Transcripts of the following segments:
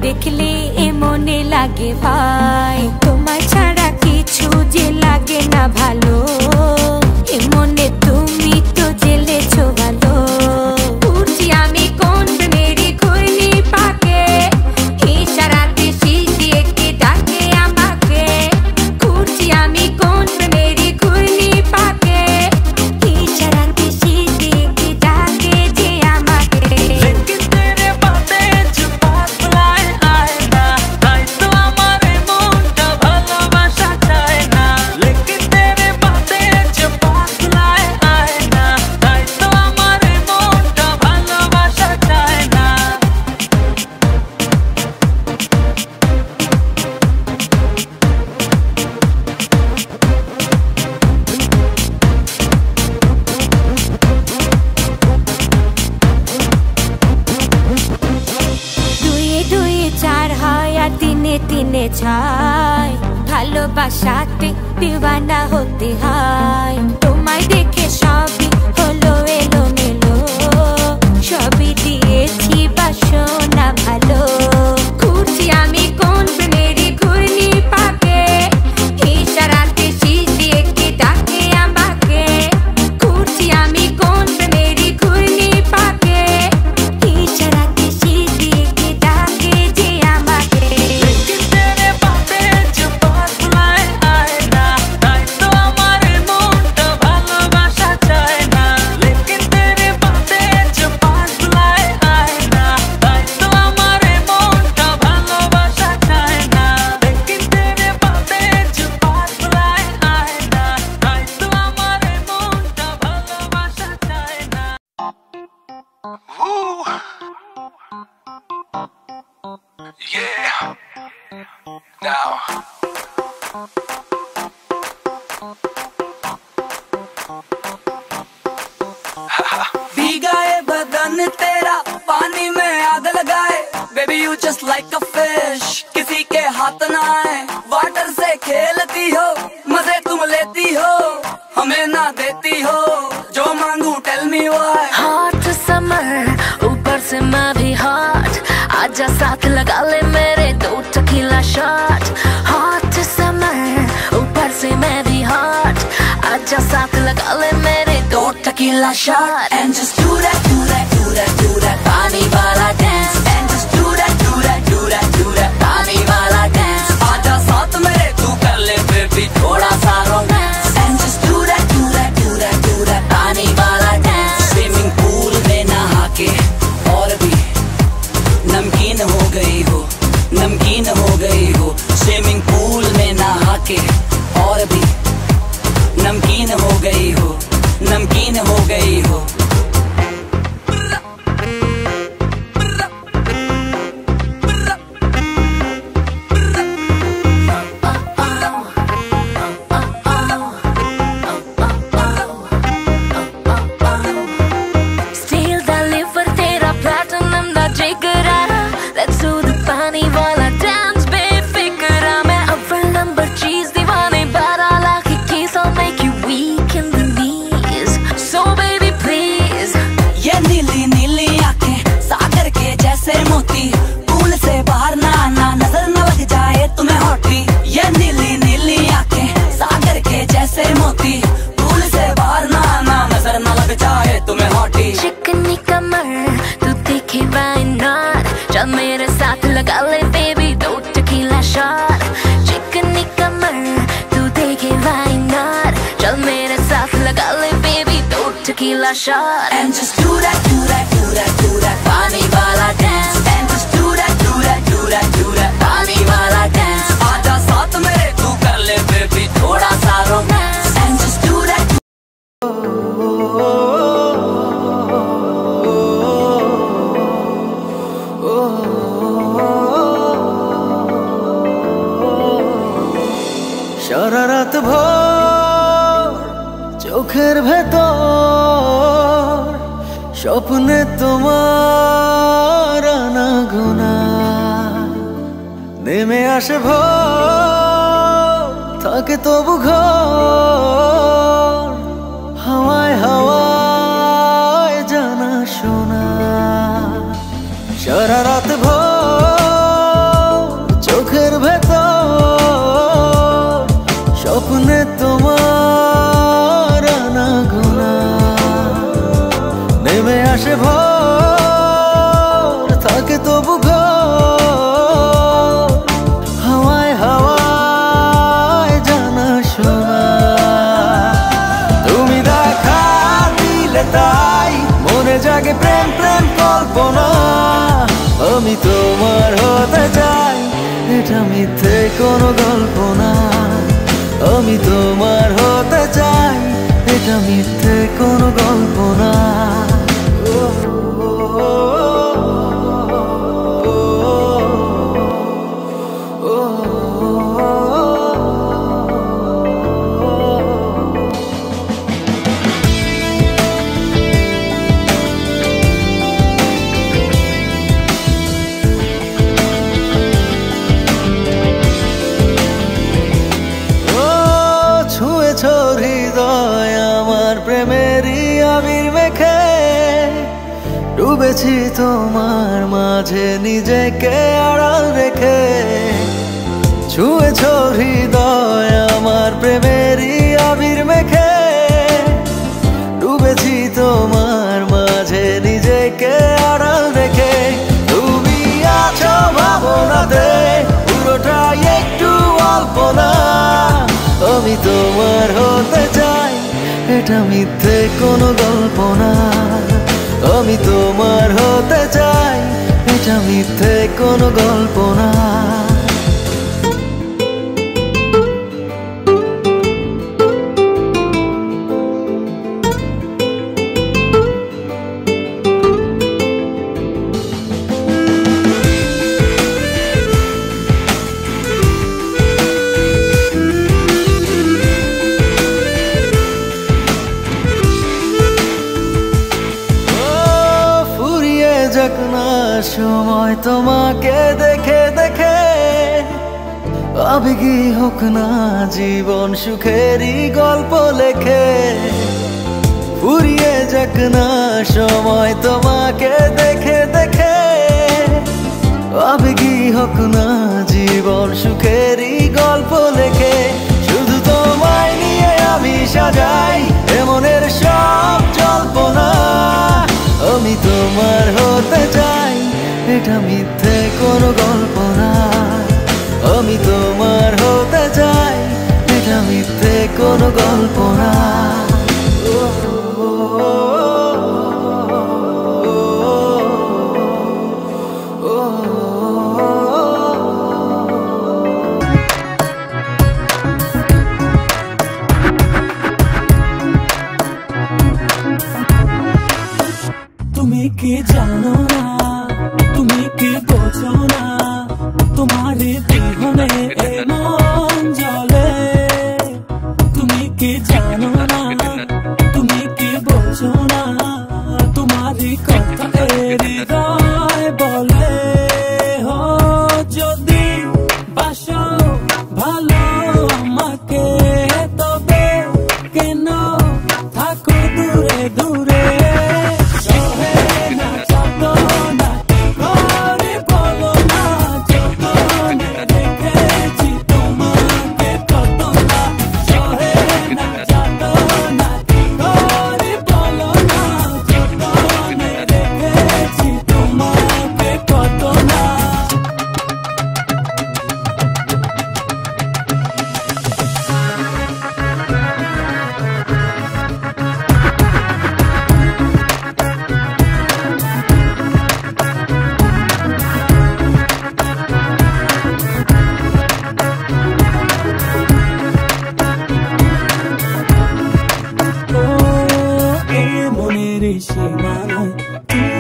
দেখলে এ মনে লাগে ভাই, তোমার ছাড়া কিছু যে লাগে না ভালো, এ মনে তুমি তো জেলেছো ভালো। ঘুরছি আমি কোন মেরি ঘূর্ণি পাকে, ইশারাতে শীষ দিয়ে কে ডাকে আমাকে। ঘুরছি আমি কোন মেরি ঘূর্ণি পাকে, ইশারাতে শীষ দিয়ে কে ডাকে যে আমাকে। लेकिन तेरे बातें जो पागलाए आए ना, তাই তো আমার মনটা ভালোবাসা চায় না। लेकिन तेरे बातें जो पागलाए आए ना, তাই তো আমার মনটা ভালোবাসা চায় না। দুয়ে দুয়ে চার হয় আর তিনে তিনে ছয়, ভালোবাসাতে দিওয়ানা হতে হয়। তোমায় দেখে সবই হলো এলোমেলো, সবই দিয়েছি বাসনা ভালো। ঘুরছি আমি কোন মেরি ঘূর্ণি পাকে, ইশারাতে শীষ দিয়ে কে ডাকে আমাকে। ঘুরছি আমি কোন মেরি ঘূর্ণি পাকে, ইশারাতে শীষ দিয়ে কে ডাকে যে আমাকে। लेकिन तेरे बातें जो पागलाए आए ना, তাই তো আমার মনটা ভালোবাসা চায় না। लेकिन तेरे बातें जो पागलाए आए ना, তাই তো আমার মনটা ভালোবাসা চায় না। लेकिन तेरे बातें जो पागलाए आए ना, তাই তো আমার মনটা ভালোবাসা চায় না। Ooh. Yeah. Now. भीगा ये बदन तेरा पानी में आग लगाए, baby you just like a fish, किसी के हाथ ना आए। वाटर से खेलती हो, मजे तुम लेती हो, हमें ना देती हो, जो मांगू tell me why. Hot summer ऊपर से मैं भी हॉट, आजा साथ लगा ले मेरे दो टकीला शॉट। हॉट समर ऊपर से मैं भी हॉट, आजा साथ लगा ले मेरे दो tequila shot. And just do that, do that, do that, do that पानी वाला dance। And just do that, do that, do that, do that पानी वाला dance। आजा साथ मेरे तू कर ले बेबी थोड़ा सा romance. And just do that, do that, do that, do that पानी वाला dance। स्विमिंग पूल में नहा के और भी नमकीन हो गई हो, नमकीन हो गई हो। स्विमिंग पूल में नहा के और भी नमकीन हो गई हो, नमकीन हो गई हो। Steal the liver तेरा platinum दा जिगरा, let's do the पानी वाला dance बेफिक्रा। मैं अव्वल नंबर चीज दीवाने, but I like it keys, I'll make you weak in the knees, so baby please। ये नीली नीली आंखें सागर के जैसे मोती, पूल से बाहर ना आना नजर न लग जाए तुम्हें हॉटी। ये नीली नीली आंखें सागर के जैसे मोती, पूल से बाहर ना आना नजर न लग जाए तुम्हें हॉटी। चिकनी कमर तू दिखे why not, चल मेरे साथ लगा ले baby दो टकीला शॉट। चिकनी कमर तू देखे why not, चल मेरे साथ लगा ले baby दो tequila shot. And just do that, do that, do that, do that पानी वाला dance। And just do that, do that, do that, do that पानी वाला dance। आजा साथ मेरे तू कर ले बेबी थोड़ा सा romance. And just do that। সারা রাত ভোর চোখের ভেতর স্বপ্নে তোমার আনাগোনা, নেমে আসে ভোর থাকে তবু ঘর, হাওয়ায় হাওয়ায় জানা শোনা। সারা রাত ভোর জাগে প্রেম প্রেম কল্পনা, আমি তোমার হতে চাই, এটা মিথ্যে কোনো গল্প না। আমি তোমার হতে চাই, এটা মিথ্যে কোনো গল্প না। হৃদয় আমার প্রেমেরই আবির মেখে, ডুবেছি তোমার মাঝে নিজেকে আড়াল রেখে। ছুঁয়েছ হৃদয় আমার প্রেমেরই আবির মেখে, ডুবেছি তোমার মাঝে নিজেকে আড়াল রেখে। তুমি আছো ভাবনাতে, পুরোটাই একটু অল্প না। আমি তোমার হতে চাই, এটা মিথ্যে কোনো গল্প না। আমি তোমার হতে চাই, এটা মিথ্যে কোনো গল্প না। যাক না সময় তোমাকে দেখে দেখে, আবেগী হোক না জীবন সুখেরই গল্প লেখে। ফুরিয়ে যাক না সময় তোমাকে দেখে দেখে, আবেগী হোক না জীবন সুখেরই গল্প লেখে। শুধু তোমায় নিয়ে আমি সাজাই এমনের সব জল্পনা। আমি তোমার হতে চাই, এটা মিথ্যে কোনো গল্প না। আমি তোমার হতে চাই, এটা মিথ্যে কোনো গল্প না। তুমি কি জানো না, তুমি কি বোঝো না, তোমার বিহনে মন জ্বলে। তুমি কি জানো না, তুমি কি বোঝো না, তোমার কথা হৃদয় বলে। হো যদি বাসো ভালো আমাকে, তবে কেন থাকো দূরে দূরে।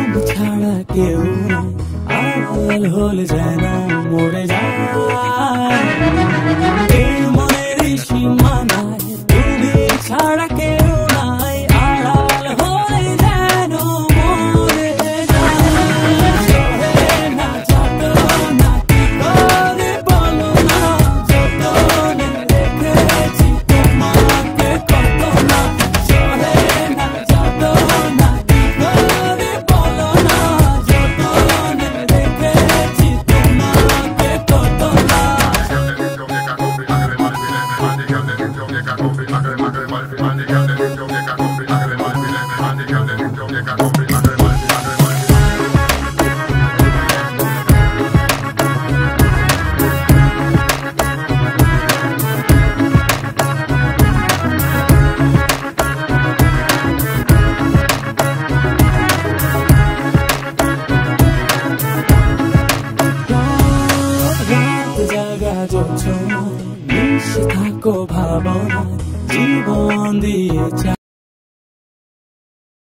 তুমি ছাড়া কেউ নাই, আড়াল হলে যেন মরে যায়। এই মনের সীমানায় তুমি ছাড়া কেউ নাই, আড়াল হলে যেন মরে যায়। না যত না কি করে বলো না, যতনে রেখেছি তোমাকে কত না। সহে না যত না কি করে বলো না, যতনে রেখেছি তোমাকে। যোছনায় মিশে থাকো ভাবনায় জীবন দিয়ে